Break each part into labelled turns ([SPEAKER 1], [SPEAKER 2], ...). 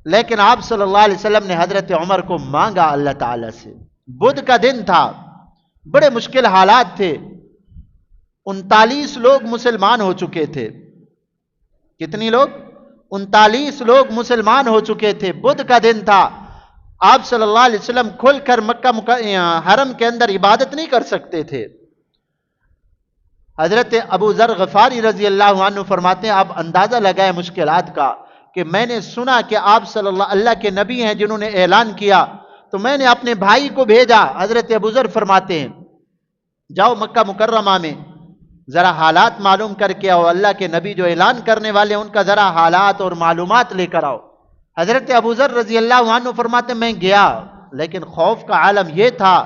[SPEAKER 1] لیکن آپ صلی اللہ علیہ وسلم نے حضرت عمر کو مانگا اللہ تعالیٰ سے. بدھ کا دن تھا، بڑے مشکل حالات تھے. 39 لوگ مسلمان ہو چکے تھے. کتنی لوگ؟ 39 لوگ مسلمان ہو چکے تھے. بدھ کا دن تھا. آپ صلی اللہ علیہ وسلم کھل کر حرم کے اندر عبادت نہیں کر سکتے تھے. حضرت ابو ذر غفاری رضی اللہ عنہ فرماتے ہیں آپ اندازہ لگائیں مشکلات کا، کہ میں نے سنا کہ آپ صلی اللہ کے نبی ہیں جنہوں نے اعلان کیا، تو میں نے اپنے بھائی کو بھیجا. حضرت ابو ذر فرماتے ہیں جاؤ مکہ مکرمہ میں ذرا حالات معلوم کر کے آؤ، اللہ کے نبی جو اعلان کرنے والے ان کا ذرا حالات اور معلومات لے کر آؤ. حضرت ابو ذر رضی اللہ عنہ فرماتے ہیں میں گیا، لیکن خوف کا عالم یہ تھا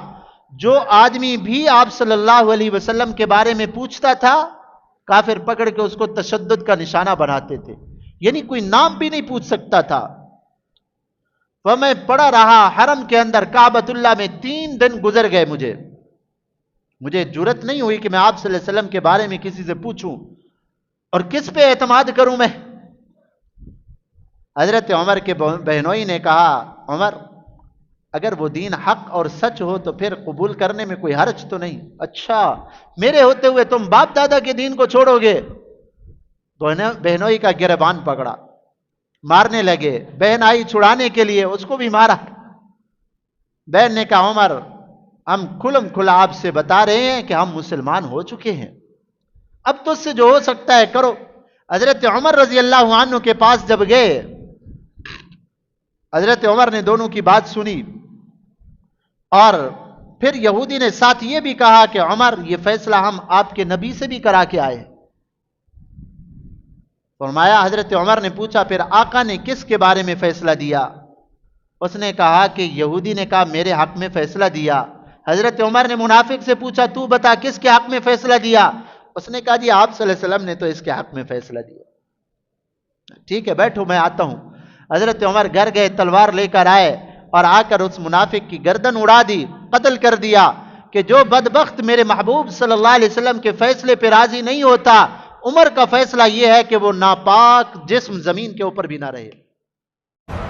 [SPEAKER 1] جو آدمی بھی آپ صلی اللہ علیہ وسلم کے بارے میں پوچھتا تھا کافر پکڑ کے اس کو تشدد کا نشانہ بناتے تھے، یعنی کوئی نام بھی نہیں پوچھ سکتا تھا. وہ میں پڑا رہا حرم کے اندر کعبۃ اللہ میں 3 دن گزر گئے. مجھے جرت نہیں ہوئی کہ میں آپ صلی اللہ علیہ وسلم کے بارے میں کسی سے پوچھوں اور کس پہ اعتماد کروں میں. حضرت عمر کے بہنوئی نے کہا عمر اگر وہ دین حق اور سچ ہو تو پھر قبول کرنے میں کوئی حرج تو نہیں. اچھا میرے ہوتے ہوئے تم باپ دادا کے دین کو چھوڑو گے؟ بہنوئی کا گریبان پکڑا، مارنے لگے. بہن آئی چھڑانے کے لیے، اس کو بھی مارا. بہن نے کہا عمر ہم کھلم کھلا آپ سے بتا رہے ہیں کہ ہم مسلمان ہو چکے ہیں، اب تو اس سے جو ہو سکتا ہے کرو. حضرت عمر رضی اللہ عنہ کے پاس جب گئے، حضرت عمر نے دونوں کی بات سنی، اور پھر یہودی نے ساتھ یہ بھی کہا کہ عمر یہ فیصلہ ہم آپ کے نبی سے بھی کرا کے آئے. فرمایا حضرت عمر نے پوچھا پھر آقا نے کس کے بارے میں فیصلہ دیا؟ اس نے کہا کہ یہودی نے کہا میرے حق میں فیصلہ دیا. حضرت عمر نے منافق سے پوچھا تو بتا کس کے حق میں فیصلہ دیا؟ اس نے کہا جی آپ صلی اللہ علیہ وسلم نے تو اس کے حق میں فیصلہ دیا. ٹھیک ہے بیٹھو میں آتا ہوں. حضرت عمر گھر گئے، تلوار لے کر آئے اور آ کر اس منافق کی گردن اڑا دی، قتل کر دیا. کہ جو بدبخت میرے محبوب صلی اللہ علیہ وسلم کے فیصلے پہ راضی نہیں ہوتا، عمر کا فیصلہ یہ ہے کہ وہ ناپاک جسم زمین کے اوپر بھی نہ رہے.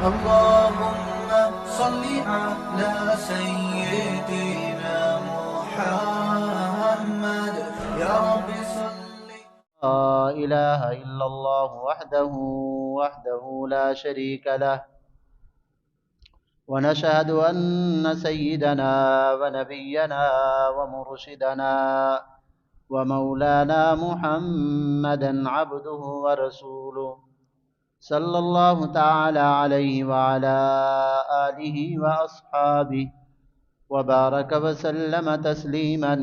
[SPEAKER 2] اللهم صل على سيدنا محمد يا رب صل.
[SPEAKER 1] لا إله إلا الله وحده لا شريك له، ونشهد أن سيدنا ونبينا ومرشدنا ومولانا محمدا عبده ورسوله صلى الله تعالى عليه وعلى آله وأصحابه وبارك وسلم تسليما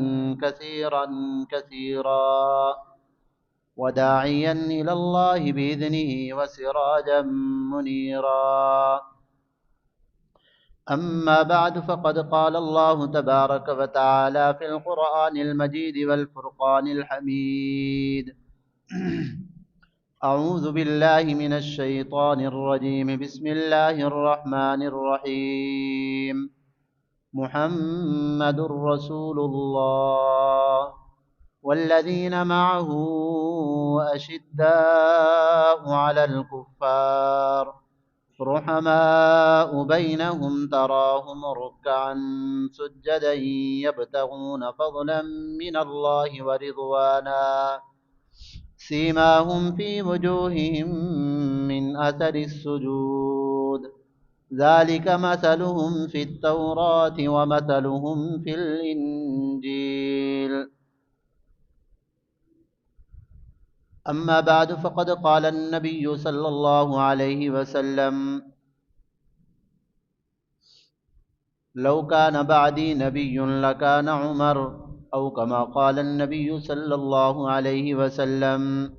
[SPEAKER 1] كثيرا كثيرا، وداعيا إلى الله بإذنه وسراجا منيرا. أما بعد فقد قال الله تبارك وتعالى في القرآن المجيد والفرقان الحميد أعوذ بالله من الشيطان الرجيم بسم الله الرحمن الرحيم محمد رسول الله والذين معه أشداء على الكفار رحماء بينهم تراهم ركعا سجدا يبتغون فضلا من الله ورضوانا سيماهم في وجوههم من أثر السجود ذلك مثلهم في التوراة ومثلهم في الإنجيل. أما بعد فقد قال النبي صلى الله عليه وسلم لو كان بعدي نبي لكان عمر، أو كما قال النبي صلى الله عليه وسلم.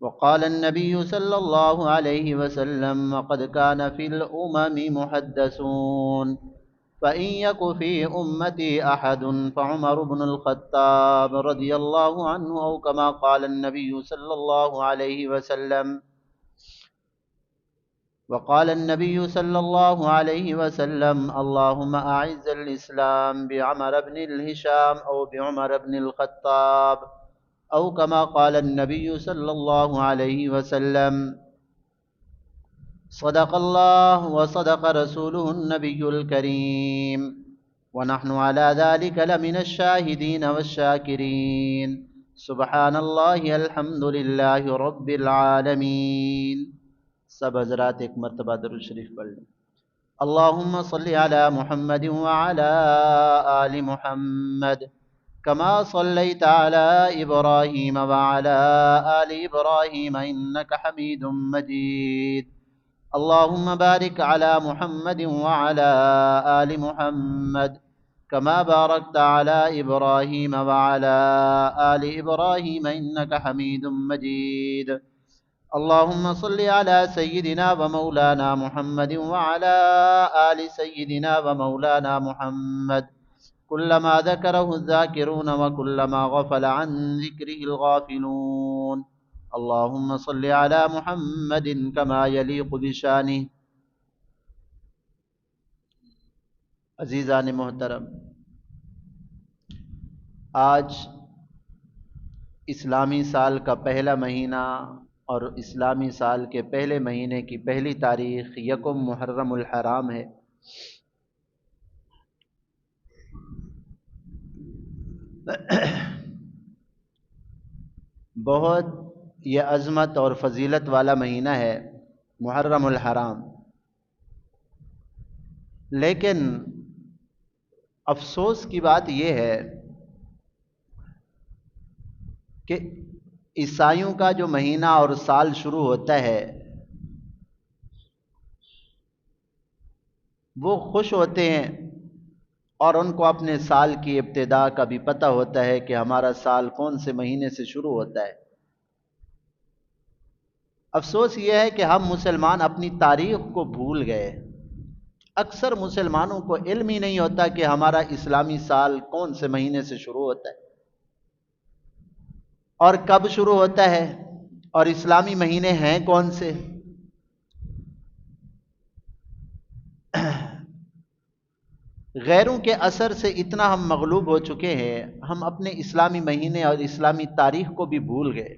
[SPEAKER 1] وقال النبي صلى الله عليه وسلم وقد كان في الأمم محدثون فإن يك في أمتي أحد فعمر بن الخطاب رضي الله عنه، أو كما قال النبي صلى الله عليه وسلم. وقال النبي صلى الله عليه وسلم اللهم أعز الإسلام بعمر بن الهشام أو بعمر بن الخطاب، أو كما قال النبي صلى الله عليه وسلم. صدق الله وصدق رسوله النبي الكريم ونحن على ذلك لمن الشاهدين والشاكرين سبحان الله الحمد لله رب العالمين. سب حضرات ایک مرتبہ درود شریف پڑھ لیں. اللهم صل على محمد وعلى آل محمد كما صليت على إبراهيم وعلى آل إبراهيم إنك حميد مجيد. اللهم بارك على محمد وعلى آل محمد كما باركت على إبراهيم وعلى آل إبراهيم إنك حميد مجيد. اللهم صل على سيدنا ومولانا محمد وعلى آل سيدنا ومولانا محمد كلما ذكره الذاكرون وكلما غفل عن ذكره الغافلون. اللهم صل على محمد كما يليق بشانه. عزیزان محترم، آج اسلامی سال کا پہلا مہینہ اور اسلامی سال کے پہلے مہینے کی پہلی تاریخ یکم محرم الحرام ہے. بہت یہ عظمت اور فضیلت والا مہینہ ہے محرم الحرام. لیکن افسوس کی بات یہ ہے کہ عیسائیوں کا جو مہینہ اور سال شروع ہوتا ہے وہ خوش ہوتے ہیں اور ان کو اپنے سال کی ابتدا کا بھی پتہ ہوتا ہے کہ ہمارا سال کون سے مہینے سے شروع ہوتا ہے. افسوس یہ ہے کہ ہم مسلمان اپنی تاریخ کو بھول گئے. اکثر مسلمانوں کو علم ہی نہیں ہوتا کہ ہمارا اسلامی سال کون سے مہینے سے شروع ہوتا ہے اور کب شروع ہوتا ہے اور اسلامی مہینے ہیں کون سے. غیروں کے اثر سے اتنا ہم مغلوب ہو چکے ہیں، ہم اپنے اسلامی مہینے اور اسلامی تاریخ کو بھی بھول گئے.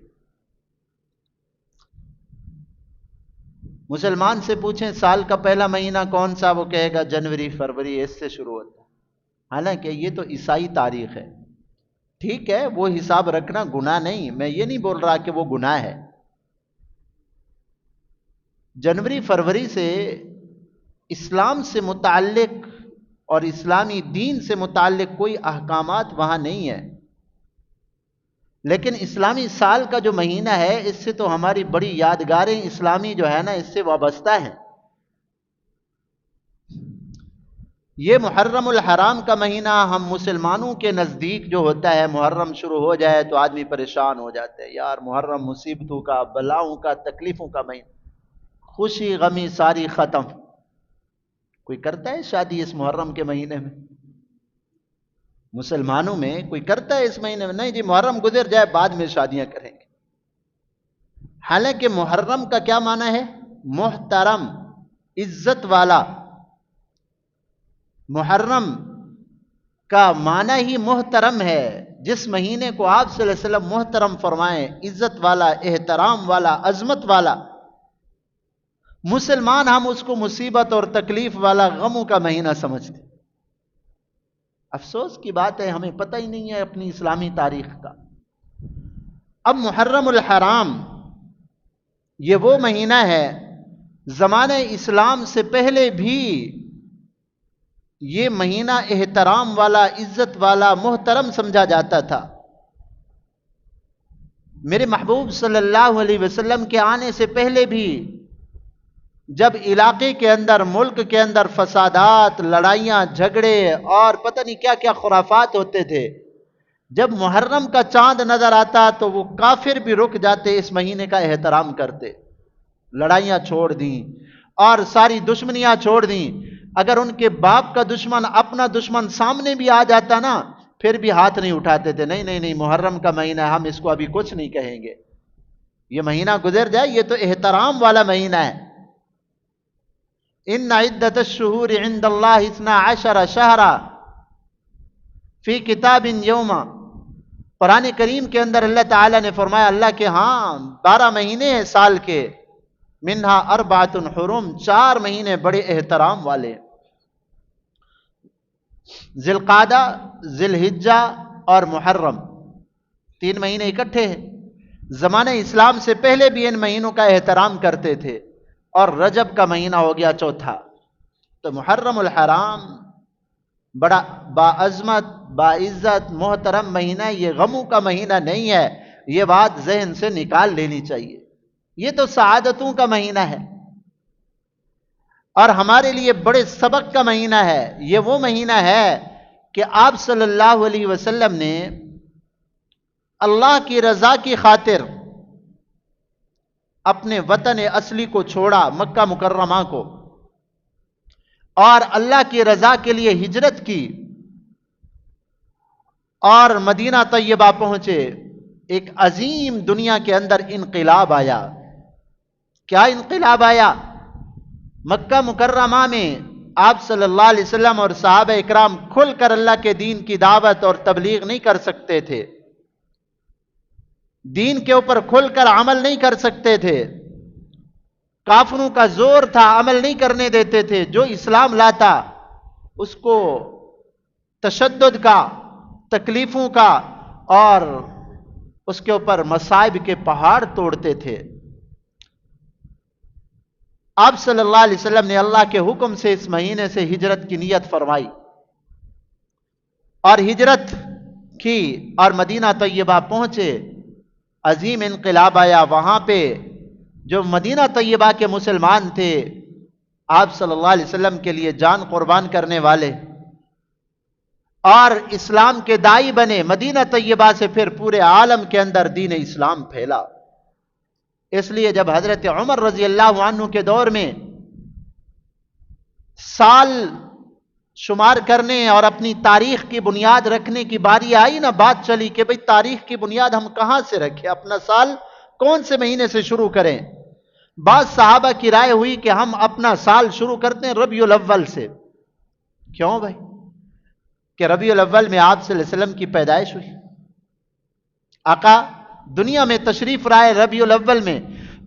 [SPEAKER 1] مسلمان سے پوچھیں سال کا پہلا مہینہ کون سا، وہ کہے گا جنوری فروری، اس سے شروع ہوتا ہے. حالانکہ یہ تو عیسائی تاریخ ہے. ٹھیک ہے، وہ حساب رکھنا گناہ نہیں، میں یہ نہیں بول رہا کہ وہ گناہ ہے. جنوری فروری سے اسلام سے متعلق اور اسلامی دین سے متعلق کوئی احکامات وہاں نہیں ہے. لیکن اسلامی سال کا جو مہینہ ہے اس سے تو ہماری بڑی یادگاریں اسلامی جو ہے نا اس سے وابستہ ہیں. یہ محرم الحرام کا مہینہ ہم مسلمانوں کے نزدیک جو ہوتا ہے، محرم شروع ہو جائے تو آدمی پریشان ہو جاتا ہے. یار محرم مصیبتوں کا، بلاؤں کا، تکلیفوں کا مہینہ، خوشی غمی ساری ختم. کوئی کرتا ہے شادی اس محرم کے مہینے میں؟ مسلمانوں میں کوئی کرتا ہے اس مہینے میں؟ نہیں جی، محرم گزر جائے بعد میں شادیاں کریں گے. حالانکہ محرم کا کیا معنی ہے؟ محترم، عزت والا. محرم کا معنی ہی محترم ہے. جس مہینے کو آپ صلی اللہ علیہ وسلم محترم فرمائیں، عزت والا، احترام والا، عظمت والا، مسلمان ہم اس کو مصیبت اور تکلیف والا، غموں کا مہینہ سمجھتے. افسوس کی بات ہے ہمیں پتہ ہی نہیں ہے اپنی اسلامی تاریخ کا. اب محرم الحرام یہ وہ مہینہ ہے، زمانہ اسلام سے پہلے بھی یہ مہینہ احترام والا، عزت والا، محترم سمجھا جاتا تھا. میرے محبوب صلی اللہ علیہ وسلم کے آنے سے پہلے بھی جب علاقے کے اندر، ملک کے اندر فسادات، لڑائیاں، جھگڑے اور پتہ نہیں کیا کیا خرافات ہوتے تھے، جب محرم کا چاند نظر آتا تو وہ کافر بھی رک جاتے، اس مہینے کا احترام کرتے. لڑائیاں چھوڑ دیں اور ساری دشمنیاں چھوڑ دیں. اگر ان کے باپ کا دشمن، اپنا دشمن سامنے بھی آ جاتا نا، پھر بھی ہاتھ نہیں اٹھاتے تھے. نہیں نہیں نہیں، محرم کا مہینہ ہے، ہم اس کو ابھی کچھ نہیں کہیں گے، یہ مہینہ گزر جائے، یہ تو احترام والا مہینہ ہے. ان عدت الشہور عند اللہ 12 شہرا فی کتاب یوما. قرآن کریم کے اندر اللہ تعالیٰ نے فرمایا اللہ کے ہاں 12 مہینے ہیں سال کے، منہا اربعۃ حرم، 4 مہینے بڑے احترام والے، ذی القعدہ، ذی الحجہ اور محرم، 3 مہینے اکٹھے ہیں۔ زمانہ اسلام سے پہلے بھی ان مہینوں کا احترام کرتے تھے، اور رجب کا مہینہ ہو گیا چوتھا۔ تو محرم الحرام بڑا باعظمت، باعزت، محترم مہینہ، یہ غموں کا مہینہ نہیں ہے، یہ بات ذہن سے نکال لینی چاہیے۔ یہ تو سعادتوں کا مہینہ ہے، اور ہمارے لیے بڑے سبق کا مہینہ ہے۔ یہ وہ مہینہ ہے کہ آپ صلی اللہ علیہ وسلم نے اللہ کی رضا کی خاطر اپنے وطن اصلی کو چھوڑا، مکہ مکرمہ کو، اور اللہ کی رضا کے لیے ہجرت کی، اور مدینہ طیبہ پہنچے۔ ایک عظیم دنیا کے اندر انقلاب آیا۔ کیا انقلاب آیا؟ مکہ مکرمہ میں آپ صلی اللہ علیہ وسلم اور صحابہ اکرام کھل کر اللہ کے دین کی دعوت اور تبلیغ نہیں کر سکتے تھے، دین کے اوپر کھل کر عمل نہیں کر سکتے تھے، کافروں کا زور تھا، عمل نہیں کرنے دیتے تھے۔ جو اسلام لاتا اس کو تشدد کا، تکلیفوں کا، اور اس کے اوپر مصائب کے پہاڑ توڑتے تھے۔ آپ صلی اللہ علیہ وسلم نے اللہ کے حکم سے اس مہینے سے ہجرت کی نیت فرمائی، اور ہجرت کی اور مدینہ طیبہ پہنچے۔ عظیم انقلاب آیا وہاں پہ۔ جو مدینہ طیبہ کے مسلمان تھے، آپ صلی اللہ علیہ وسلم کے لیے جان قربان کرنے والے، اور اسلام کے داعی بنے۔ مدینہ طیبہ سے پھر پورے عالم کے اندر دین اسلام پھیلا۔ اس لیے جب حضرت عمر رضی اللہ عنہ کے دور میں سال شمار کرنے اور اپنی تاریخ کی بنیاد رکھنے کی باری آئی نا، بات چلی کہ بھئی تاریخ کی بنیاد ہم کہاں سے رکھیں، اپنا سال کون سے مہینے سے شروع کریں؟ بعض صحابہ کی رائے ہوئی کہ ہم اپنا سال شروع کرتے ہیں ربیع الاول سے۔ کیوں بھائی؟ کہ ربیع الاول میں آپ صلی اللہ علیہ وسلم کی پیدائش ہوئی، آقا دنیا میں تشریف لائے ربیع الاول میں،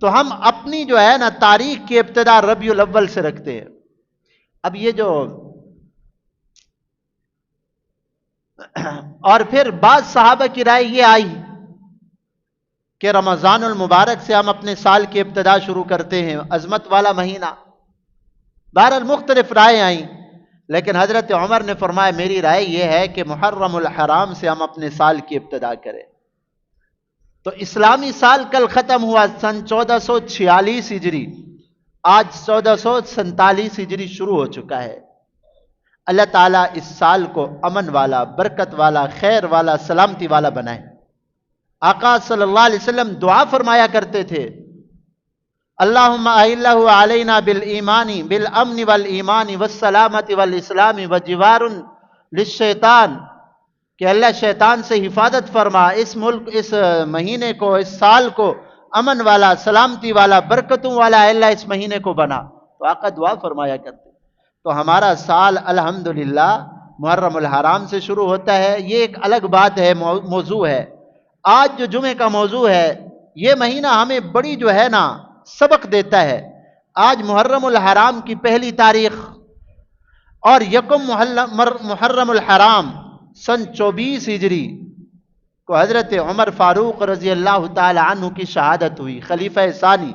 [SPEAKER 1] تو ہم اپنی جو ہے نا تاریخ کی ابتدا ربیع الاول سے رکھتے ہیں۔ اب یہ جو اور پھر بعض صحابہ کی رائے یہ آئی کہ رمضان المبارک سے ہم اپنے سال کی ابتدا شروع کرتے ہیں، عظمت والا مہینہ۔ بہرحال مختلف رائے آئیں، لیکن حضرت عمر نے فرمایا میری رائے یہ ہے کہ محرم الحرام سے ہم اپنے سال کی ابتدا کریں۔ تو اسلامی سال کل ختم ہوا، سن 1446 ہجری، آج 1447 ہجری شروع ہو چکا ہے۔ اللہ تعالیٰ اس سال کو امن والا، برکت والا، خیر والا، سلامتی والا بنائے۔ آقا صلی اللہ علیہ وسلم دعا فرمایا کرتے تھے، اللہم اہلہ علینا بالایمان بالامن والایمان والسلامت والاسلام وجوار للشیطان، کہ اللہ شیطان سے حفاظت فرما، اس ملک، اس مہینے کو، اس سال کو امن والا، سلامتی والا، برکتوں والا اللہ اس مہینے کو بنا۔ تو آقا دعا فرمایا کرتے۔ تو ہمارا سال الحمدللہ محرم الحرام سے شروع ہوتا ہے۔ یہ ایک الگ بات ہے، موضوع ہے۔ آج جو جمعے کا موضوع ہے، یہ مہینہ ہمیں بڑی جو ہے نا سبق دیتا ہے۔ آج محرم الحرام کی پہلی تاریخ، اور یکم محرم الحرام سن 24 ہجری کو حضرت عمر فاروق رضی اللہ تعالی عنہ کی شہادت ہوئی، خلیفہ ثانی،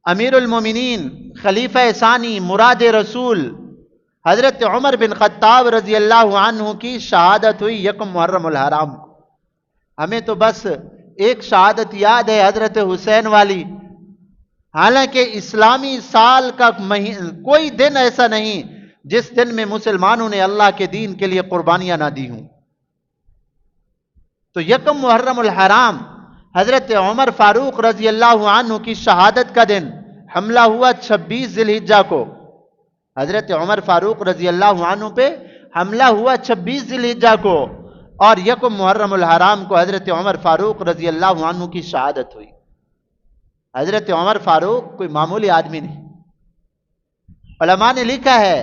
[SPEAKER 1] امیر المومنین، خلیفہ ثانی، مراد رسول حضرت عمر بن خطاب رضی اللہ عنہ کی شہادت ہوئی یکم محرم الحرام کو۔ ہمیں تو بس ایک شہادت یاد ہے، حضرت حسین والی۔ حالانکہ اسلامی سال کا کوئی دن ایسا نہیں جس دن میں مسلمانوں نے اللہ کے دین کے لیے قربانیاں نہ دی ہوں۔ تو یکم محرم الحرام حضرت عمر فاروق رضی اللہ عنہ کی شہادت کا دن، حملہ ہوا 26 ذی الحجہ کو۔ حضرت عمر فاروق رضی اللہ عنہ پہ حملہ ہوا 26 ذی الحجہ کو، اور یکم محرم الحرام کو حضرت عمر فاروق رضی اللہ عنہ کی شہادت ہوئی۔ حضرت عمر فاروق کوئی معمولی آدمی نہیں۔ علماء نے لکھا ہے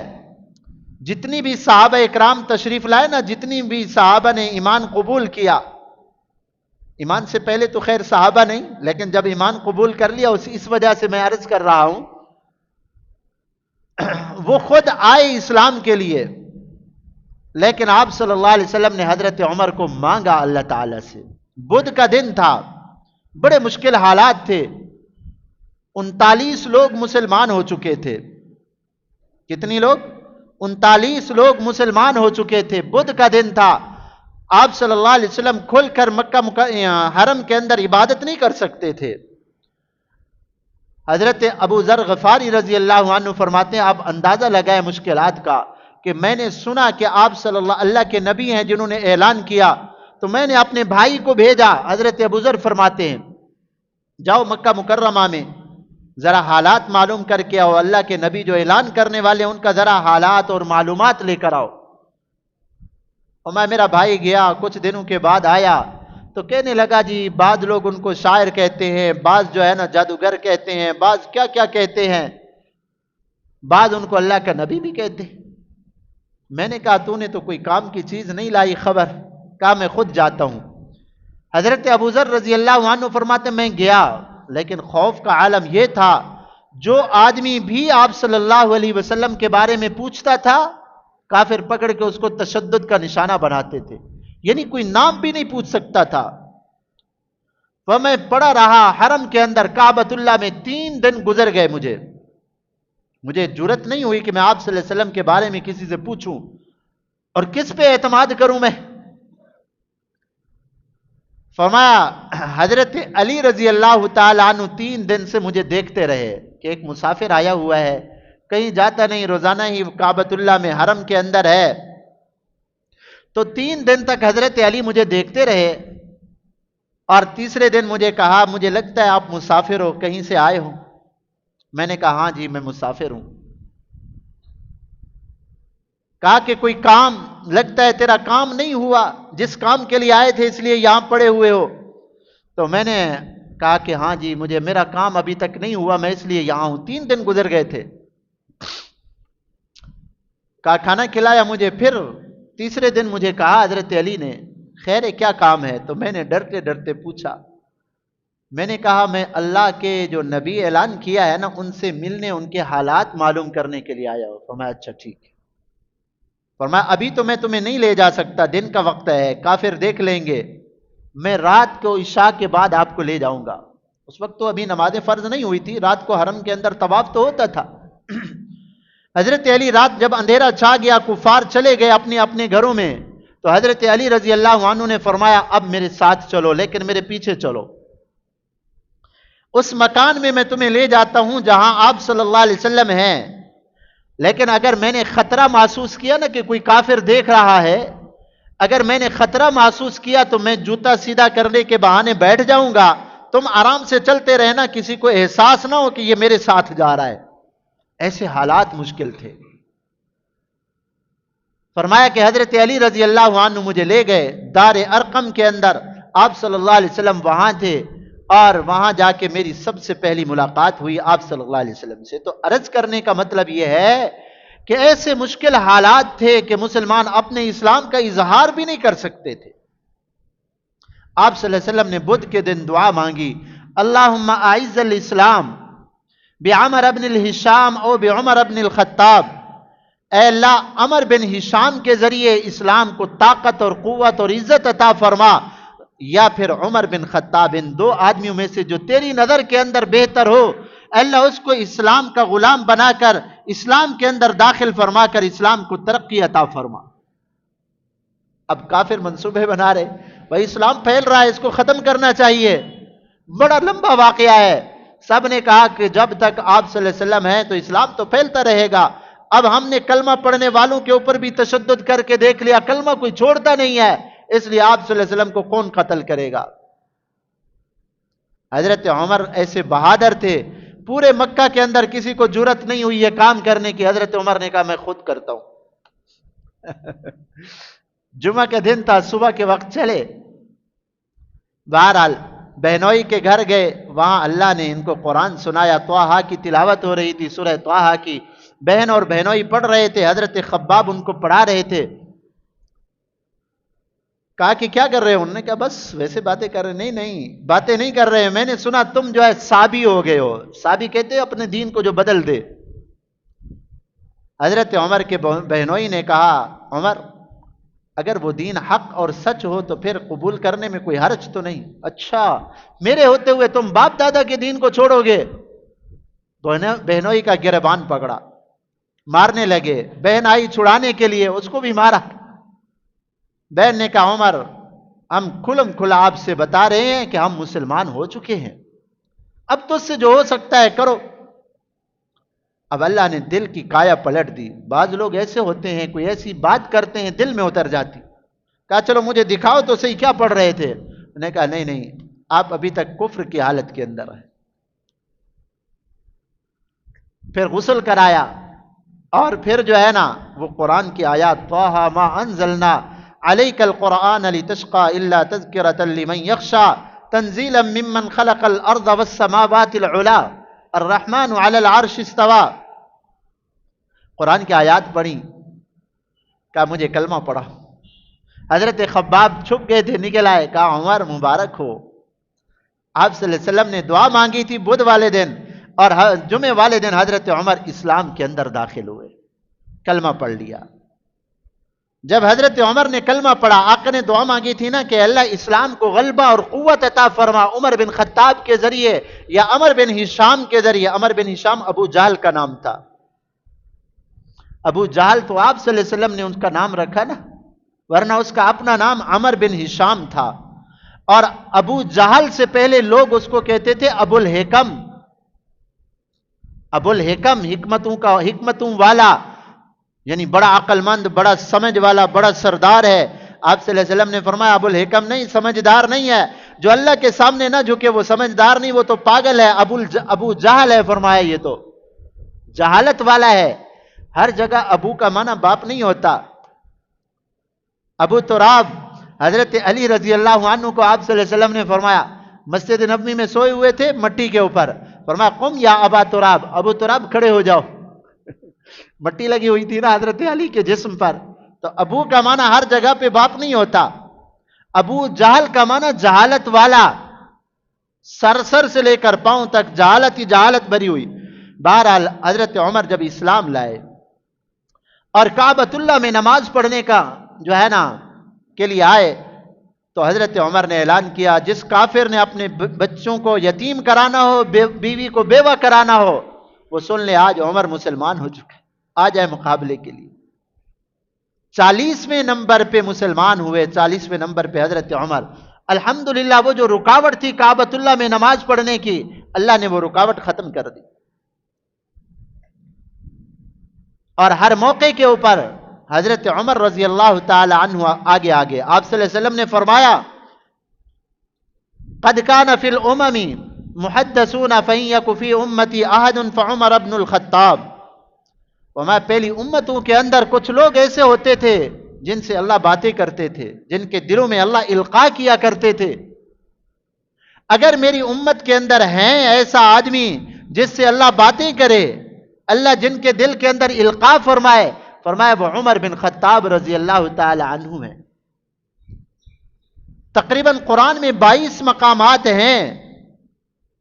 [SPEAKER 1] جتنی بھی صحابہ اکرام تشریف لائے نا، جتنی بھی صحابہ نے ایمان قبول کیا، ایمان سے پہلے تو خیر صحابہ نہیں، لیکن جب ایمان قبول کر لیا اس وجہ سے میں عرض کر رہا ہوں، وہ خود آئے اسلام کے لیے، لیکن آپ صلی اللہ علیہ وسلم نے حضرت عمر کو مانگا اللہ تعالی سے۔ بدھ کا دن تھا، بڑے مشکل حالات تھے، 39 لوگ مسلمان ہو چکے تھے۔ کتنی لوگ؟ 39 لوگ مسلمان ہو چکے تھے۔ بدھ کا دن تھا، آپ صلی اللہ علیہ وسلم کھل کر حرم کے اندر عبادت نہیں کر سکتے تھے۔ حضرت ابو ذر غفاری رضی اللہ عنہ فرماتے ہیں آپ اندازہ لگائیں مشکلات کا، کہ میں نے سنا کہ آپ صلی اللہ کے نبی ہیں جنہوں نے اعلان کیا، تو میں نے اپنے بھائی کو بھیجا۔ حضرت ابو ذر فرماتے ہیں جاؤ مکہ مکرمہ میں ذرا حالات معلوم کر کے آؤ، اللہ کے نبی جو اعلان کرنے والے ان کا ذرا حالات اور معلومات لے کر آؤ۔ اور میرا بھائی گیا، کچھ دنوں کے بعد آیا تو کہنے لگا جی بعض لوگ ان کو شاعر کہتے ہیں، بعض جو ہے نا جادوگر کہتے ہیں، بعض کیا کیا کہتے ہیں، بعض ان کو اللہ کا نبی بھی کہتے ہیں۔ میں نے کہا تو نے تو کوئی کام کی چیز نہیں لائی خبر، کہا میں خود جاتا ہوں۔ حضرت ابو ذر رضی اللہ عنہ فرماتے میں گیا، لیکن خوف کا عالم یہ تھا جو آدمی بھی آپ صلی اللہ علیہ وسلم کے بارے میں پوچھتا تھا کافر پکڑ کے اس کو تشدد کا نشانہ بناتے تھے، یعنی کوئی نام بھی نہیں پوچھ سکتا تھا۔ تو میں پڑا رہا حرم کے اندر کعبۃ اللہ میں، 3 دن گزر گئے، مجھے جرت نہیں ہوئی کہ میں آپ صلی اللہ علیہ وسلم کے بارے میں کسی سے پوچھوں، اور کس پہ اعتماد کروں میں۔ فرمایا حضرت علی رضی اللہ تعالیٰ عنہ 3 دن سے مجھے دیکھتے رہے کہ ایک مسافر آیا ہوا ہے، کہیں جاتا نہیں، روزانہ ہی کعبۃ اللہ میں حرم کے اندر ہے۔ تو 3 دن تک حضرت علی مجھے دیکھتے رہے، اور تیسرے دن مجھے کہا مجھے لگتا ہے آپ مسافر ہو، کہیں سے آئے ہو؟ میں نے کہا ہاں جی میں مسافر ہوں۔ کہا کہ کوئی کام، لگتا ہے تیرا کام نہیں ہوا، جس کام کے لیے آئے تھے اس لیے یہاں پڑے ہوئے ہو۔ تو میں نے کہا کہ ہاں جی میرا کام ابھی تک نہیں ہوا، میں اس لیے یہاں ہوں، 3 دن گزر گئے تھے۔ کہا کھانا کھلایا مجھے، پھر تیسرے دن مجھے کہا حضرت علی نے خیر ہے کیا کام ہے؟ تو میں نے ڈرتے ڈرتے پوچھا، میں نے کہا میں اللہ کے جو نبی اعلان کیا ہے نا ان سے ملنے، ان کے حالات معلوم کرنے کے لیے آیا ہوں۔ فرمایا اچھا ٹھیک ہے۔ فرمایا ابھی تو میں تمہیں نہیں لے جا سکتا، دن کا وقت ہے، کافر دیکھ لیں گے، میں رات کو عشاء کے بعد آپ کو لے جاؤں گا۔ اس وقت تو ابھی نماز فرض نہیں ہوئی تھی، رات کو حرم کے اندر طواف تو ہوتا تھا۔ حضرت علی رات جب اندھیرا چھا گیا، کفار چلے گئے اپنے اپنے گھروں میں، تو حضرت علی رضی اللہ عنہ نے فرمایا اب میرے ساتھ چلو، لیکن میرے پیچھے چلو، اس مکان میں تمہیں لے جاتا ہوں جہاں آپ صلی اللہ علیہ وسلم ہیں، لیکن اگر میں نے خطرہ محسوس کیا نا کہ کوئی کافر دیکھ رہا ہے، اگر میں نے خطرہ محسوس کیا تو میں جوتا سیدھا کرنے کے بہانے بیٹھ جاؤں گا، تم آرام سے چلتے رہنا، کسی کو احساس نہ ہو کہ یہ میرے ساتھ جا رہا ہے۔ ایسے حالات مشکل تھے۔ فرمایا کہ حضرت علی رضی اللہ عنہ مجھے لے گئے دار ارقم کے اندر، آپ صلی اللہ علیہ وسلم وہاں تھے، اور وہاں جا کے میری سب سے پہلی ملاقات ہوئی آپ صلی اللہ علیہ وسلم سے۔ تو عرض کرنے کا مطلب یہ ہے کہ ایسے مشکل حالات تھے کہ مسلمان اپنے اسلام کا اظہار بھی نہیں کر سکتے تھے۔ آپ صلی اللہ علیہ وسلم نے بدھ کے دن دعا مانگی، اللہم اعز الاسلام بعمر ابن الہشام او بعمر ابن الخطاب، اے اللہ عمر بن ہشام کے ذریعے اسلام کو طاقت اور قوت اور عزت عطا فرما، یا پھر عمر بن خطاب، ان 2 آدمیوں میں سے جو تیری نظر کے اندر بہتر ہو، اللہ اس کو اسلام کا غلام بنا کر اسلام کے اندر داخل فرما کر اسلام کو ترقی عطا فرما۔ اب کافر منصوبے بنا رہے، بھائی اسلام پھیل رہا ہے، اس کو ختم کرنا چاہیے، بڑا لمبا واقعہ ہے۔ سب نے کہا کہ جب تک آپ صلی اللہ علیہ وسلم ہیں تو اسلام تو پھیلتا رہے گا۔ اب ہم نے کلمہ پڑھنے والوں کے اوپر بھی تشدد کر کے دیکھ لیا، کلمہ کوئی چھوڑتا نہیں ہے، اس لیے آپ صلی اللہ علیہ وسلم کو کون قتل کرے گا؟ حضرت عمر ایسے بہادر تھے، پورے مکہ کے اندر کسی کو جرت نہیں ہوئی یہ کام کرنے کی۔ حضرت عمر نے کہا میں خود کرتا ہوں۔ جمعہ کا دن تھا، صبح کے وقت چلے، بہرحال بہنوئی کے گھر گئے، وہاں اللہ نے ان کو قرآن سنایا، طٰہٰ کی تلاوت ہو رہی تھی، سورہ طٰہٰ کی، بہن اور بہنوئی پڑھ رہے تھے، حضرت خباب ان کو پڑھا رہے تھے۔ کہا کہ کیا کر رہے ہو؟ انہوں نے کہا بس ویسے باتیں کر رہے ہیں۔ نہیں نہیں باتیں نہیں کر رہے ہیں، میں نے سنا تم جو ہے صابی ہو گئے ہو۔ صابی کہتے ہیں اپنے دین کو جو بدل دے۔ حضرت عمر کے بہنوئی نے کہا عمر اگر وہ دین حق اور سچ ہو تو پھر قبول کرنے میں کوئی حرج تو نہیں۔ اچھا میرے ہوتے ہوئے تم باپ دادا کے دین کو چھوڑو گے؟ بہنوئی کا گریبان پکڑا، مارنے لگے۔ بہن آئی چھڑانے کے لیے، اس کو بھی مارا۔ بہن نے کہا عمر ہم کھلم کھلا آپ سے بتا رہے ہیں کہ ہم مسلمان ہو چکے ہیں، اب تو اس سے جو ہو سکتا ہے کرو۔ اب اللہ نے دل کی کایا پلٹ دی۔ بعض لوگ ایسے ہوتے ہیں، کوئی ایسی بات کرتے ہیں دل میں اتر جاتی۔ کہا چلو مجھے دکھاؤ تو صحیح کیا پڑھ رہے تھے؟ انہوں نے کہا نہیں نہیں آپ ابھی تک کفر کی حالت کے اندر ہیں۔ پھر غسل کرایا اور پھر جو ہے نا وہ قرآن کی آیات طٰہٰ ما انزلنا علیک القرآن لتشقى الا تذکرۃ لمن یخشی تنزیلا ممن خلق الارض والسماوات العلی الرحمن علی العرش استوى۔ قرآن کی آیات پڑھی، کہا مجھے کلمہ پڑھا۔ حضرت خباب چھپ گئے تھے، نکل آئے، کہا عمر مبارک ہو۔ آپ صلی اللہ علیہ وسلم نے دعا مانگی تھی بدھ والے دن، اور جمعے والے دن حضرت عمر اسلام کے اندر داخل ہوئے، کلمہ پڑھ لیا۔ جب حضرت عمر نے کلمہ پڑھا، آقا نے دعا مانگی تھی نا کہ اللہ اسلام کو غلبہ اور قوت عطا فرما عمر بن خطاب کے ذریعے یا عمر بن ہشام کے ذریعے۔ عمر بن ہشام ابو جہل کا نام تھا۔ ابو جہل تو آپ صلی اللہ علیہ وسلم نے ان کا نام رکھا نا، ورنہ اس کا اپنا نام عمر بن ہشام تھا۔ اور ابو جہل سے پہلے لوگ اس کو کہتے تھے ابو الحکم۔ ابو الحکم حکمتوں والا، یعنی بڑا عقل مند، بڑا سمجھ والا، بڑا سردار ہے۔ آپ صلی اللہ علیہ وسلم نے فرمایا ابو الحکم نہیں، سمجھدار نہیں ہے، جو اللہ کے سامنے نہ جھکے وہ سمجھدار نہیں، وہ تو پاگل ہے، ابو جہل ہے۔ فرمایا یہ تو جہالت والا ہے۔ ہر جگہ ابو کا معنی باپ نہیں ہوتا۔ ابو تراب حضرت علی رضی اللہ عنہ کو آپ صلی اللہ علیہ وسلم نے فرمایا، مسجد نبوی میں سوئے ہوئے تھے مٹی کے اوپر، فرمایا قم یا ابا تراب، ابو تراب کھڑے ہو جاؤ۔ مٹی لگی ہوئی تھی نا حضرت علی کے جسم پر۔ تو ابو کا معنی ہر جگہ پہ باپ نہیں ہوتا۔ ابو جہل کا معنی جہالت والا، سر سے لے کر پاؤں تک جہالت ہی جہالت بھری ہوئی۔ بہرحال حضرت عمر جب اسلام لائے اور کعبۃ اللہ میں نماز پڑھنے کا جو ہے نا کے لیے آئے، تو حضرت عمر نے اعلان کیا جس کافر نے اپنے بچوں کو یتیم کرانا ہو، بیوی کو بیوہ کرانا ہو، وہ سن لے آج عمر مسلمان ہو چکے، آ جائے مقابلے کے لیے۔ 40ویں نمبر پہ مسلمان ہوئے، 40ویں نمبر پہ حضرت عمر۔ الحمدللہ وہ جو رکاوٹ تھی کعبۃ اللہ میں نماز پڑھنے کی، اللہ نے وہ رکاوٹ ختم کر دی۔ اور ہر موقع کے اوپر حضرت عمر رضی اللہ تعالی عنہ آگے آگے۔ آپ صلی اللہ علیہ وسلم نے فرمایا قد کان فی الامم محدثون فإن یک فی امتی احد فعمر بن الخطاب۔ وما پہلی امتوں کے اندر کچھ لوگ ایسے ہوتے تھے جن سے اللہ باتیں کرتے تھے، جن کے دلوں میں اللہ القاء کیا کرتے تھے۔ اگر میری امت کے اندر ہیں ایسا آدمی جس سے اللہ باتیں کرے، اللہ جن کے دل کے اندر القاء فرمائے، فرمایا وہ عمر بن خطاب رضی اللہ تعالی عنہ ہیں۔ تقریباً قرآن میں 22 مقامات ہیں،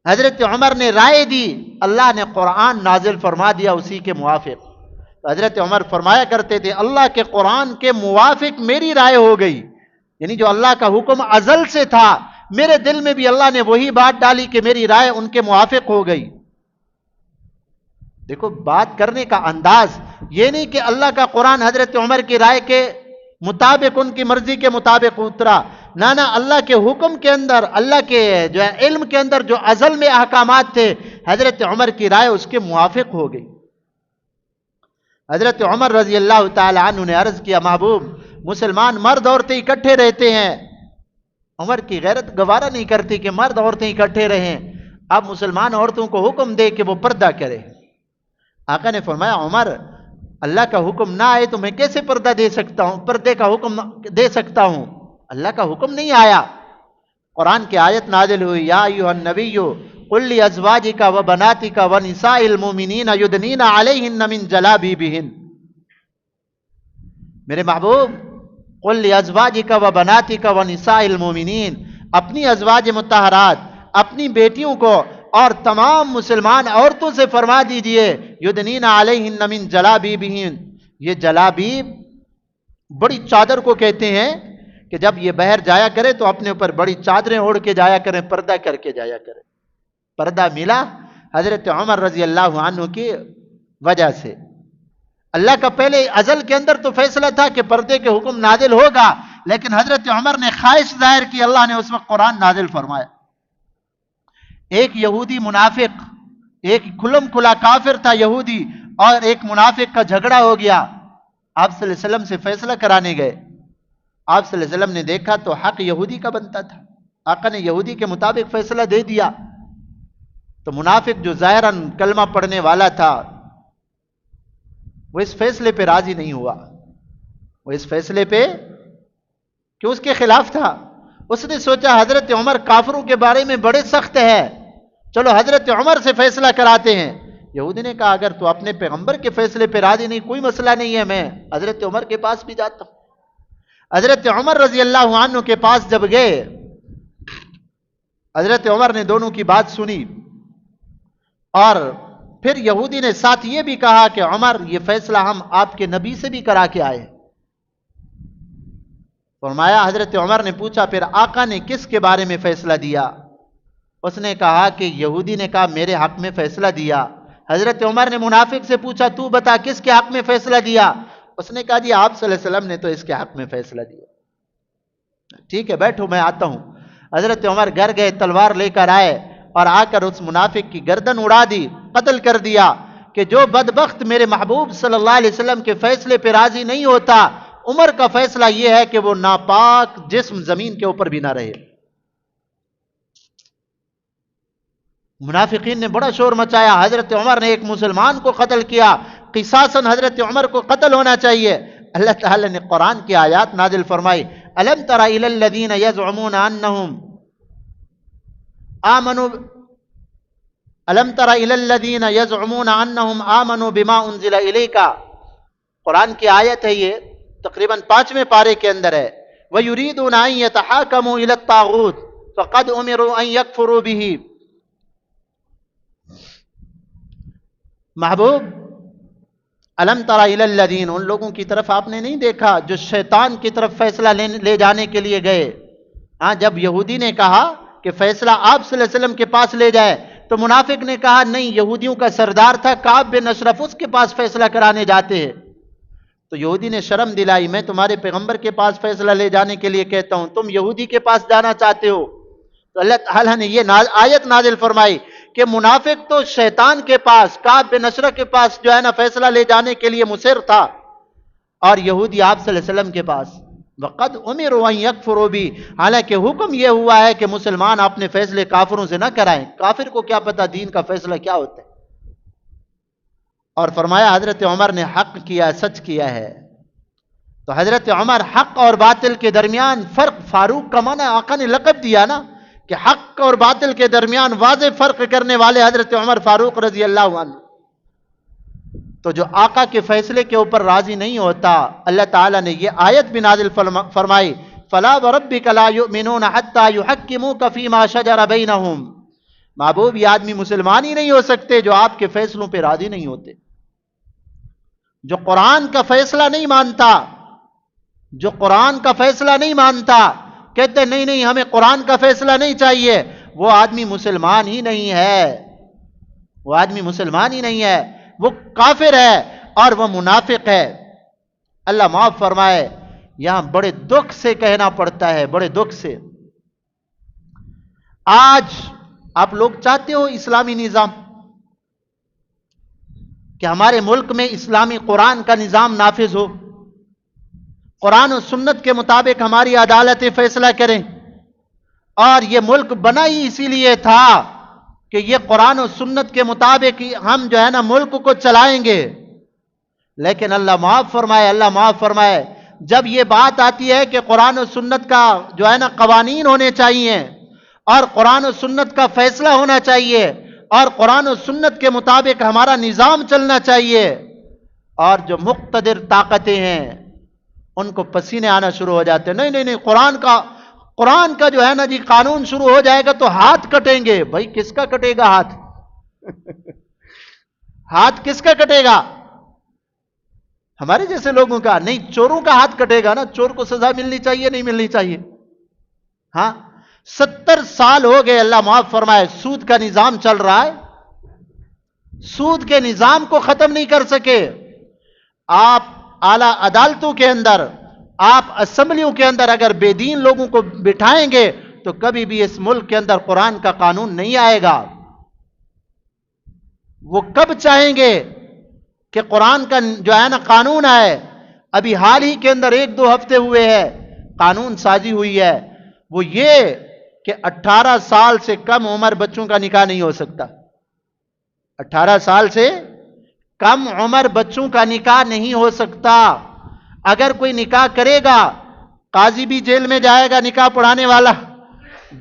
[SPEAKER 1] حضرت عمر نے رائے دی، اللہ نے قرآن نازل فرما دیا اسی کے موافق۔ تو حضرت عمر فرمایا کرتے تھے اللہ کے قرآن کے موافق میری رائے ہو گئی، یعنی جو اللہ کا حکم ازل سے تھا میرے دل میں بھی اللہ نے وہی بات ڈالی کہ میری رائے ان کے موافق ہو گئی۔ دیکھو بات کرنے کا انداز، یہ نہیں کہ اللہ کا قرآن حضرت عمر کی رائے کے مطابق ان کی مرضی کے مطابق اترا، نہ اللہ کے حکم کے اندر، اللہ کے جو ہے علم کے اندر جو ازل میں احکامات تھے، حضرت عمر کی رائے اس کے موافق ہو گئی۔ حضرت عمر رضی اللہ تعالی عنہ نے عرض کیا محبوب مسلمان مرد عورتیں اکٹھے رہتے ہیں، عمر کی غیرت گوارا نہیں کرتی کہ مرد عورتیں اکٹھے رہیں، اب مسلمان عورتوں کو حکم دے کہ وہ پردہ کرے۔ آقا نے فرمایا عمر اللہ کا حکم نہ آئے تو میں کیسے پردہ دے سکتا ہوں، پردے کا حکم دے سکتا ہوں؟ اللہ کا حکم نہیں آیا۔ قرآن کی آیت نازل ہوئی یا ایھا النبی قل لازواجک وبناتک ونساء المؤمنین یدنین علیہن من جلابیبہن۔ میرے محبوب قل لازواجک و بناتک و نساء المؤمنین، اپنی ازواج مطہرات، اپنی بیٹیوں کو اور تمام مسلمان عورتوں سے فرما دیجئے یدنین علیہن من جلابیبہن، یہ جلابیب بڑی چادر کو کہتے ہیں کہ جب یہ باہر جایا کرے تو اپنے اوپر بڑی چادریں اوڑھ کے جایا کریں، پردہ کر کے جایا کریں۔ پردہ ملا حضرت عمر رضی اللہ عنہ کی وجہ سے۔ اللہ کا پہلے ازل کے اندر تو فیصلہ تھا کہ پردے کے حکم نازل ہوگا، لیکن حضرت عمر نے خواہش ظاہر کی، اللہ نے اس وقت قرآن نازل فرمایا۔ ایک یہودی منافق، ایک کھلم کھلا کافر تھا یہودی، اور ایک منافق کا جھگڑا ہو گیا، آپ صلی اللہ علیہ وسلم سے فیصلہ کرانے گئے۔ آپ صلی اللہ علیہ وسلم نے دیکھا تو حق یہودی کا بنتا تھا، آقا نے یہودی کے مطابق فیصلہ دے دیا۔ تو منافق جو ظاہراً کلمہ پڑھنے والا تھا وہ اس فیصلے پہ راضی نہیں ہوا، وہ اس فیصلے پہ کہ اس کے خلاف تھا۔ اس نے سوچا حضرت عمر کافروں کے بارے میں بڑے سخت ہے، چلو حضرت عمر سے فیصلہ کراتے ہیں۔ یہودی نے کہا اگر تو اپنے پیغمبر کے فیصلے پہ راضی نہیں، کوئی مسئلہ نہیں ہے، میں حضرت عمر کے پاس بھی جاتا ہوں۔ حضرت عمر رضی اللہ عنہ کے پاس جب گئے، حضرت عمر نے دونوں کی بات سنی، اور پھر یہودی نے ساتھ یہ بھی کہا کہ عمر یہ فیصلہ ہم آپ کے نبی سے بھی کرا کے آئے۔ فرمایا حضرت عمر نے پوچھا پھر آقا نے کس کے بارے میں فیصلہ دیا؟ اس نے کہا کہ یہودی نے کہا میرے حق میں فیصلہ دیا۔ حضرت عمر نے منافق سے پوچھا تو بتا کس کے حق میں فیصلہ دیا؟ اس نے کہا جی آپ صلی اللہ علیہ وسلم نے تو اس کے حق میں فیصلہ دیا۔ ٹھیک ہے بیٹھو میں آتا ہوں۔ حضرت عمر گھر گئے، تلوار لے کر آئے اور آ کر اس منافق کی گردن اڑا دی، قتل کر دیا کہ جو بدبخت میرے محبوب صلی اللہ علیہ وسلم کے فیصلے پہ راضی نہیں ہوتا، عمر کا فیصلہ یہ ہے کہ وہ ناپاک جسم زمین کے اوپر بھی نہ رہے۔ منافقین نے بڑا شور مچایا، حضرت عمر نے ایک مسلمان کو قتل کیا، قصاصاً حضرت عمر کو قتل ہونا چاہیے۔ اللہ تعالی نے قرآن کی آیات نازل فرمائی، الم تر الی الذین یزعمون انہم آمنوا الم تر الی الذین یزعمون انہم آمنوا بما انزل الیک، قرآن کی آیت ہے یہ، تقریباً 5ویں پارے کے اندر ہے، وَيُرِيدُونَ أَن يَتَحَاكَمُوا إِلَى الطَّاغُوتِ فَقَدْ أُمِرُوا أَن يَكْفُرُوا بِهِ۔ محبوب الم تر الی الذین، ان لوگوں کی طرف آپ نے نہیں دیکھا جو شیطان کی طرف فیصلہ لے جانے کے لیے گئے۔ ہاں جب یہودی نے کہا کہ فیصلہ آپ صلی اللہ علیہ وسلم کے پاس لے جائے تو منافق نے کہا نہیں، یہودیوں کا سردار تھا کعب بن اشرف، اس کے پاس فیصلہ کرانے جاتے ہیں۔ تو یہودی نے شرم دلائی، میں تمہارے پیغمبر کے پاس فیصلہ لے جانے کے لیے کہتا ہوں، تم یہودی کے پاس جانا چاہتے ہو۔ تو اللہ تعالیٰ نے یہ آیت نازل فرمائی کہ منافق تو شیطان کے پاس، کعب بن اشرف کے پاس جو ہے نا فیصلہ لے جانے کے لیے مصر تھا، اور یہودی آپ صلی اللہ علیہ وسلم کے پاس۔ وَقَدْ أُمِرُوا أَن يَكْفُرُوا بِهِ، حالانکہ حکم یہ ہوا ہے کہ مسلمان اپنے فیصلے کافروں سے نہ کرائیں، کافر کو کیا پتہ دین کا فیصلہ کیا ہوتا ہے۔ اور فرمایا حضرت عمر نے حق کیا، سچ کیا ہے۔ تو حضرت عمر حق اور باطل کے درمیان فرق، فاروق کا معنی آقا نے لقب دیا نا کہ حق اور باطل کے درمیان واضح فرق کرنے والے حضرت عمر فاروق رضی اللہ عنہ۔ تو جو آقا کے فیصلے کے اوپر راضی نہیں ہوتا، اللہ تعالیٰ نے یہ آیت بھی نازل فرمائی، فَلَا وَرَبِّكَ لَا يُؤْمِنُونَ حَتَّى يُحَكِّمُوكَ فِي مَا شَجَرَ بَيْنَهُمْ۔ محبوب یہ آدمی مسلمان ہی نہیں ہو سکتے جو آپ کے فیصلوں پہ راضی نہیں ہوتے، جو قرآن کا فیصلہ نہیں مانتا، جو قرآن کا فیصلہ نہیں مانتا، کہتے نہیں نہیں ہمیں قرآن کا فیصلہ نہیں چاہیے، وہ آدمی مسلمان ہی نہیں ہے، وہ آدمی مسلمان ہی نہیں ہے، وہ کافر ہے اور وہ منافق ہے۔ اللہ معاف فرمائے، یہاں بڑے دکھ سے کہنا پڑتا ہے، بڑے دکھ سے۔ آج آپ لوگ چاہتے ہو اسلامی نظام، کہ ہمارے ملک میں اسلامی قرآن کا نظام نافذ ہو، قرآن و سنت کے مطابق ہماری عدالتیں فیصلہ کریں، اور یہ ملک بنا ہی اسی لیے تھا کہ یہ قرآن و سنت کے مطابق ہم جو ہے نا ملک کو چلائیں گے۔ لیکن اللہ معاف فرمائے، اللہ معاف فرمائے، جب یہ بات آتی ہے کہ قرآن و سنت کا جو ہے نا قوانین ہونے چاہیے، اور قرآن و سنت کا فیصلہ ہونا چاہیے، اور قرآن و سنت کے مطابق ہمارا نظام چلنا چاہیے، اور جو مقتدر طاقتیں ہیں ان کو پسینے آنا شروع ہو جاتے ہیں. نہیں نہیں نہیں, قرآن کا جو ہے نا جی قانون شروع ہو جائے گا تو ہاتھ کٹیں گے. بھائی کس کا کٹے گا ہاتھ؟ ہاتھ کس کا کٹے گا؟ ہمارے جیسے لوگوں کا نہیں. چوروں کا ہاتھ کٹے گا نا. چور کو سزا ملنی چاہیے نہیں ملنی چاہیے؟ ہاں, 70 سال ہو گئے, اللہ معاف فرمائے, سود کا نظام چل رہا ہے. سود کے نظام کو ختم نہیں کر سکے. آپ اعلی عدالتوں کے اندر, آپ اسمبلیوں کے اندر اگر بے دین لوگوں کو بٹھائیں گے تو کبھی بھی اس ملک کے اندر قرآن کا قانون نہیں آئے گا. وہ کب چاہیں گے کہ قرآن کا جو ہے نا قانون ہے؟ ابھی حال ہی کے اندر 1-2 ہفتے ہوئے ہیں قانون سازی ہوئی ہے, وہ یہ کہ 18 سال سے کم عمر بچوں کا نکاح نہیں ہو سکتا. 18 سال سے کم عمر بچوں کا نکاح نہیں ہو سکتا. اگر کوئی نکاح کرے گا, قاضی بھی جیل میں جائے گا نکاح پڑھانے والا,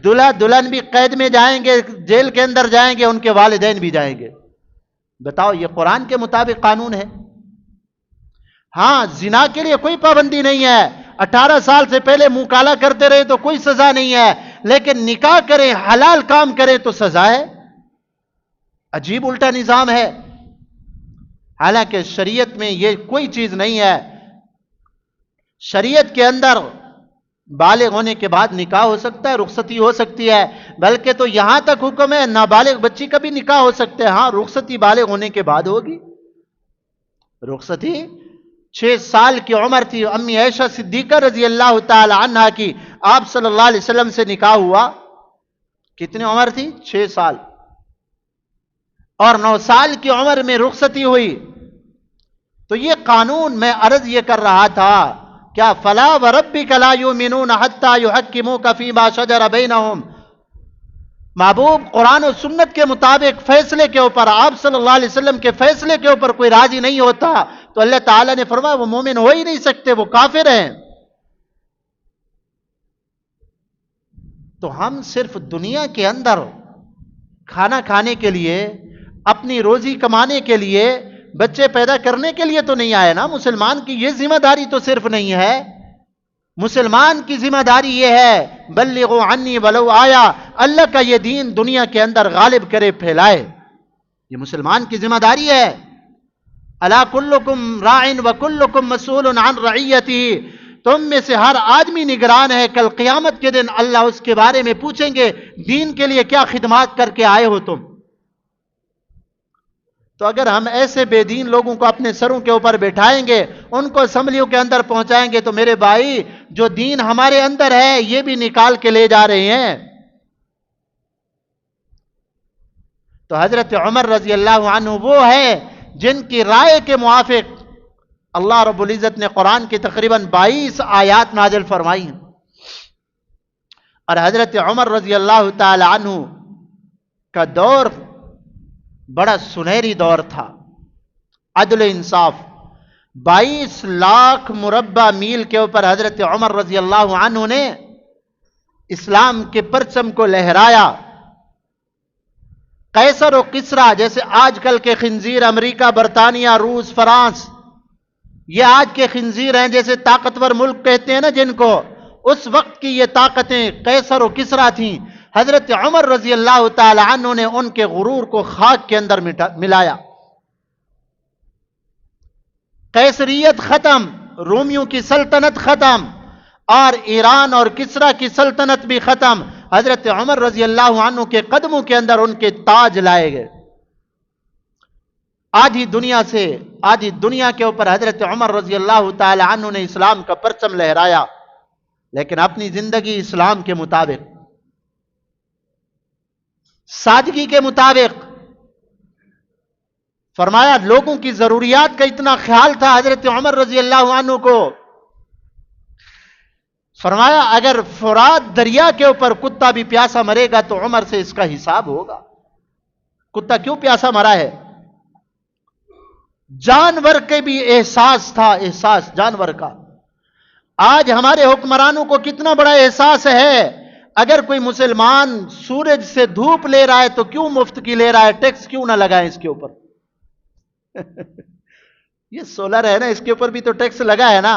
[SPEAKER 1] دلہا دلہن بھی قید میں جائیں گے, جیل کے اندر جائیں گے, ان کے والدین بھی جائیں گے. بتاؤ یہ قرآن کے مطابق قانون ہے؟ ہاں, زنا کے لیے کوئی پابندی نہیں ہے. 18 سال سے پہلے منہ کالا کرتے رہے تو کوئی سزا نہیں ہے, لیکن نکاح کریں, حلال کام کریں تو سزا ہے. عجیب الٹا نظام ہے. حالانکہ شریعت میں یہ کوئی چیز نہیں ہے. شریعت کے اندر بالغ ہونے کے بعد نکاح ہو سکتا ہے, رخصتی ہو سکتی ہے, بلکہ تو یہاں تک حکم ہے نابالغ بچی کا بھی نکاح ہو سکتا ہے. ہاں, رخصتی بالغ ہونے کے بعد ہوگی. رخصتی 6 سال کی عمر تھی امی عائشہ صدیقہ رضی اللہ تعالی عنہا کی, آپ صلی اللہ علیہ وسلم سے نکاح ہوا. کتنی عمر تھی؟ 6 سال. اور 9 سال کی عمر میں رخصتی ہوئی. تو یہ قانون میں عرض یہ کر رہا تھا کیا فلا وربک لا یؤمنون حتی یحکموک فیما شجر بینہم. محبوب, قرآن و سنت کے مطابق فیصلے کے اوپر, آپ صلی اللہ علیہ وسلم کے فیصلے کے اوپر کوئی راضی نہیں ہوتا تو اللہ تعالیٰ نے فرمایا وہ مومن ہو ہی نہیں سکتے, وہ کافر ہیں. تو ہم صرف دنیا کے اندر کھانا کھانے کے لیے, اپنی روزی کمانے کے لیے, بچے پیدا کرنے کے لیے تو نہیں آئے نا. مسلمان کی یہ ذمہ داری تو صرف نہیں ہے. مسلمان کی ذمہ داری یہ ہے بلغوا عنی ولو آیا, اللہ کا یہ دین دنیا کے اندر غالب کرے, پھیلائے. یہ مسلمان کی ذمہ داری ہے. الا کلکم راع وکلکم مسئول عن رعیتہ. تم میں سے ہر آدمی نگران ہے, کل قیامت کے دن اللہ اس کے بارے میں پوچھیں گے دین کے لیے کیا خدمات کر کے آئے ہو تم. تو اگر ہم ایسے بے دین لوگوں کو اپنے سروں کے اوپر بٹھائیں گے, ان کو اسمبلیوں کے اندر پہنچائیں گے, تو میرے بھائی جو دین ہمارے اندر ہے یہ بھی نکال کے لے جا رہے ہیں. تو حضرت عمر رضی اللہ عنہ وہ ہے جن کی رائے کے موافق اللہ رب العزت نے قرآن کی تقریباً 22 آیات نازل فرمائی ہیں. اور حضرت عمر رضی اللہ تعالی عنہ کا دور بڑا سنہری دور تھا. عدل انصاف, 22 لاکھ مربع میل کے اوپر حضرت عمر رضی اللہ عنہ نے اسلام کے پرچم کو لہرایا. قیصر و کسریٰ جیسے آج کل کے خنزیر, امریکہ, برطانیہ, روس, فرانس, یہ آج کے خنزیر ہیں, جیسے طاقتور ملک کہتے ہیں نا جن کو, اس وقت کی یہ طاقتیں قیصر و کسریٰ تھیں. حضرت عمر رضی اللہ تعالی عنہ نے ان کے غرور کو خاک کے اندر ملایا. قیصریت ختم, رومیوں کی سلطنت ختم, اور ایران اور کسریٰ کی سلطنت بھی ختم. حضرت عمر رضی اللہ عنہ کے قدموں کے اندر ان کے تاج لائے گئے. آدھی دنیا سے آدھی دنیا کے اوپر حضرت عمر رضی اللہ تعالی عنہ نے اسلام کا پرچم لہرایا, لیکن اپنی زندگی اسلام کے مطابق, سادگی کے مطابق. فرمایا لوگوں کی ضروریات کا اتنا خیال تھا حضرت عمر رضی اللہ عنہ کو, فرمایا اگر فرات دریا کے اوپر کتا بھی پیاسا مرے گا تو عمر سے اس کا حساب ہوگا. کتا کیوں پیاسا مرا ہے؟ جانور کے بھی احساس تھا, احساس جانور کا. آج ہمارے حکمرانوں کو کتنا بڑا احساس ہے, اگر کوئی مسلمان سورج سے دھوپ لے رہا ہے تو کیوں مفت کی لے رہا ہے, ٹیکس کیوں نہ لگائیں اس کے اوپر. یہ سولر ہے نا, اس کے اوپر بھی تو ٹیکس لگا ہے نا.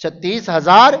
[SPEAKER 1] 36,000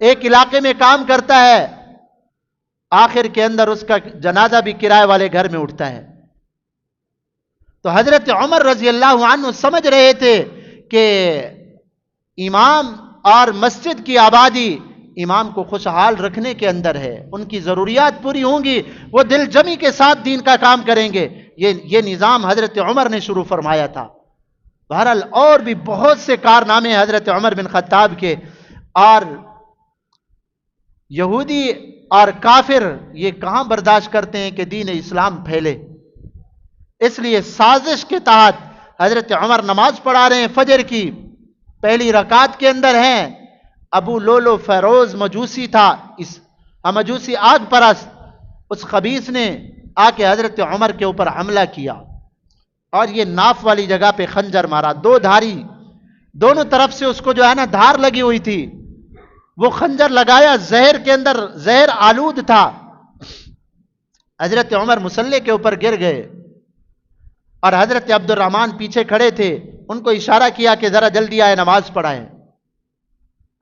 [SPEAKER 1] ایک علاقے میں کام کرتا ہے، آخر کے اندر اس کا جنازہ بھی کرائے والے گھر میں اٹھتا ہے۔ تو حضرت عمر رضی اللہ عنہ سمجھ رہے تھے کہ امام اور مسجد کی آبادی امام کو خوشحال رکھنے کے اندر ہے، ان کی ضروریات پوری ہوں گی، وہ دل جمی کے ساتھ دین کا کام کریں گے۔ یہ نظام حضرت عمر نے شروع فرمایا تھا۔ بہرحال اور بھی بہت سے کارنامے حضرت عمر بن خطاب کے، اور یہودی اور کافر یہ کہاں برداشت کرتے ہیں کہ دین اسلام پھیلے۔ اس لیے سازش کے تحت حضرت عمر نماز پڑھا رہے ہیں فجر کی، پہلی رکعت کے اندر ہیں، ابو لولو فیروز مجوسی تھا، مجوسی آگ پرست، اس خبیث نے آ کے حضرت عمر کے اوپر حملہ کیا اور یہ ناف والی جگہ پہ خنجر مارا، دو دھاری، دونوں طرف سے اس کو جو ہے نا دھار لگی ہوئی تھی، وہ خنجر لگایا، زہر کے اندر زہر آلود تھا۔ حضرت عمر مصلی کے اوپر گر گئے اور حضرت عبد الرحمن پیچھے کھڑے تھے، ان کو اشارہ کیا کہ ذرا جلدی آئے نماز پڑھائیں۔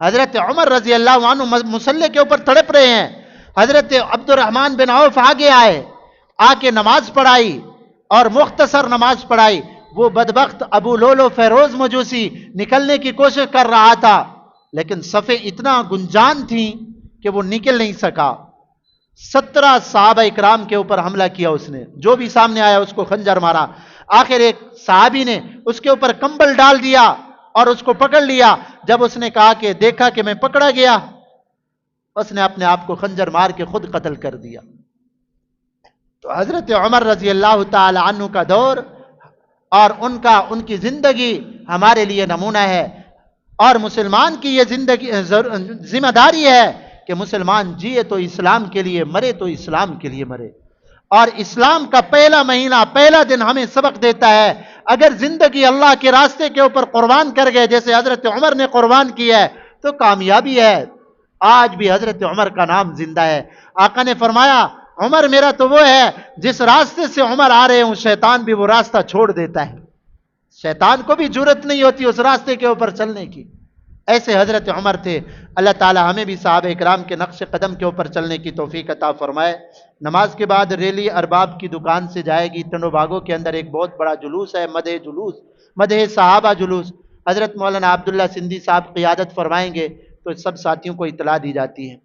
[SPEAKER 1] حضرت عمر رضی اللہ عنہ مصلی کے اوپر تڑپ رہے ہیں، حضرت عبد الرحمن بن عوف آگے آئے، آ کے نماز پڑھائی اور مختصر نماز پڑھائی۔ وہ بدبخت ابو لولو فیروز مجوسی نکلنے کی کوشش کر رہا تھا، لیکن صفیں اتنا گنجان تھیں کہ وہ نکل نہیں سکا۔ 17 صحابہ اکرام کے اوپر حملہ کیا اس نے، جو بھی سامنے آیا اس کو خنجر مارا۔ آخر ایک صحابی نے اس کے اوپر کمبل ڈال دیا اور اس کو پکڑ لیا۔ جب اس نے کہا کہ دیکھا کہ میں پکڑا گیا، اس نے اپنے آپ کو خنجر مار کے خود قتل کر دیا۔ تو حضرت عمر رضی اللہ تعالی عنہ کا دور اور ان کی زندگی ہمارے لیے نمونہ ہے، اور مسلمان کی یہ زندگی ذمہ داری ہے کہ مسلمان جیے تو اسلام کے لیے، مرے تو اسلام کے لیے مرے۔ اور اسلام کا پہلا مہینہ، پہلا دن ہمیں سبق دیتا ہے، اگر زندگی اللہ کے راستے کے اوپر قربان کر گئے جیسے حضرت عمر نے قربان کیا ہے تو کامیابی ہے۔ آج بھی حضرت عمر کا نام زندہ ہے۔ آقا نے فرمایا عمر میرا تو وہ ہے جس راستے سے عمر آ رہے ہوں شیطان بھی وہ راستہ چھوڑ دیتا ہے، شیطان کو بھی جرت نہیں ہوتی اس راستے کے اوپر چلنے کی۔ ایسے حضرت عمر تھے۔ اللہ تعالی ہمیں بھی صحابہ اکرام کے نقش قدم کے اوپر چلنے کی توفیق عطا فرمائے۔ نماز کے بعد ریلی ارباب کی دکان سے جائے گی، ٹنڈو باغوں کے اندر ایک بہت بڑا جلوس ہے، مدح صحابہ جلوس، حضرت مولانا عبداللہ سندھی صاحب قیادت فرمائیں گے، تو سب ساتھیوں کو اطلاع دی جاتی ہے۔